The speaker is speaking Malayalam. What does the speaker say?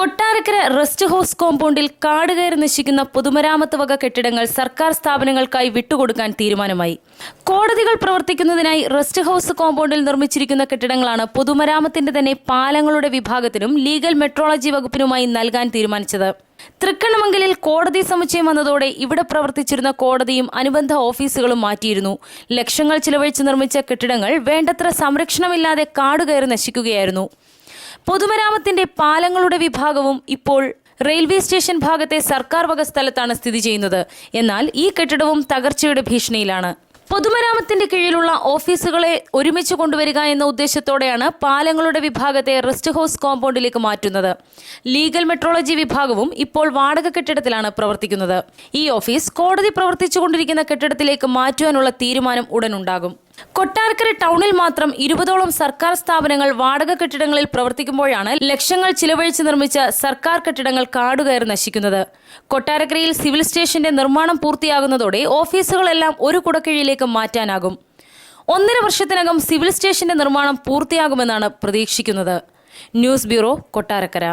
കൊട്ടാരക്കര റെസ്റ്റ് ഹൗസ് കോമ്പൗണ്ടിൽ കാട് കയറി നശിക്കുന്ന പൊതുമരാമത്ത് വക കെട്ടിടങ്ങൾ സർക്കാർ സ്ഥാപനങ്ങൾക്കായി വിട്ടുകൊടുക്കാൻ തീരുമാനമായി. കോടതികൾ പ്രവർത്തിക്കുന്നതിനായി റെസ്റ്റ് ഹൗസ് കോമ്പൗണ്ടിൽ നിർമ്മിച്ചിരിക്കുന്ന കെട്ടിടങ്ങളാണ് പൊതുമരാമത്തിന്റെ തന്നെ പാലങ്ങളുടെ വിഭാഗത്തിനും ലീഗൽ മെട്രോളജി വകുപ്പിനുമായി നൽകാൻ തീരുമാനിച്ചത്. തൃക്കണ്ണമംഗലിൽ കോടതി സമുച്ചയം വന്നതോടെ ഇവിടെ പ്രവർത്തിച്ചിരുന്ന കോടതിയും അനുബന്ധ ഓഫീസുകളും മാറ്റിയിരുന്നു. ലക്ഷങ്ങൾ ചിലവഴിച്ച് നിർമ്മിച്ച കെട്ടിടങ്ങൾ വേണ്ടത്ര സംരക്ഷണമില്ലാതെ കാടുകയറി നശിക്കുകയായിരുന്നു. പൊതുമരാമത്തിന്റെ പാലങ്ങളുടെ വിഭാഗവും ഇപ്പോൾ റെയിൽവേ സ്റ്റേഷൻ ഭാഗത്തെ സർക്കാർ വക സ്ഥലത്താണ് സ്ഥിതി ചെയ്യുന്നത്. എന്നാൽ ഈ കെട്ടിടവും തകർച്ചയുടെ ഭീഷണിയിലാണ്. പൊതുമരാമത്തിന്റെ കീഴിലുള്ള ഓഫീസുകളെ ഒരുമിച്ച് കൊണ്ടുവരിക എന്ന ഉദ്ദേശത്തോടെയാണ് പാലങ്ങളുടെ വിഭാഗത്തെ റെസ്റ്റ് ഹൗസ് കോമ്പൗണ്ടിലേക്ക് മാറ്റുന്നത്. ലീഗൽ മെട്രോളജി വിഭാഗവും ഇപ്പോൾ വാടക കെട്ടിടത്തിലാണ് പ്രവർത്തിക്കുന്നത്. ഈ ഓഫീസ് കോടതി പ്രവർത്തിച്ചുകൊണ്ടിരിക്കുന്ന കെട്ടിടത്തിലേക്ക് മാറ്റുവാനുള്ള തീരുമാനം ഉടനുണ്ടാകും. കൊട്ടാരക്കര ടൗണിൽ മാത്രം 20ഓളം സർക്കാർ സ്ഥാപനങ്ങൾ വാടക കെട്ടിടങ്ങളിൽ പ്രവർത്തിക്കുമ്പോഴാണ് ലക്ഷങ്ങൾ ചിലവഴിച്ച് നിർമ്മിച്ച സർക്കാർ കെട്ടിടങ്ങൾ കാടുകയറി നശിക്കുന്നത്. കൊട്ടാരക്കരയിൽ സിവിൽ സ്റ്റേഷന്റെ നിർമ്മാണം പൂർത്തിയാകുന്നതോടെ ഓഫീസുകളെല്ലാം ഒരു കുടക്കീഴിലേക്ക് മാറ്റാനാകും. 1.5 വർഷത്തിനകം സിവിൽ സ്റ്റേഷന്റെ നിർമ്മാണം പൂർത്തിയാകുമെന്നാണ് പ്രതീക്ഷിക്കുന്നത്. News bureau, Kottarakkara.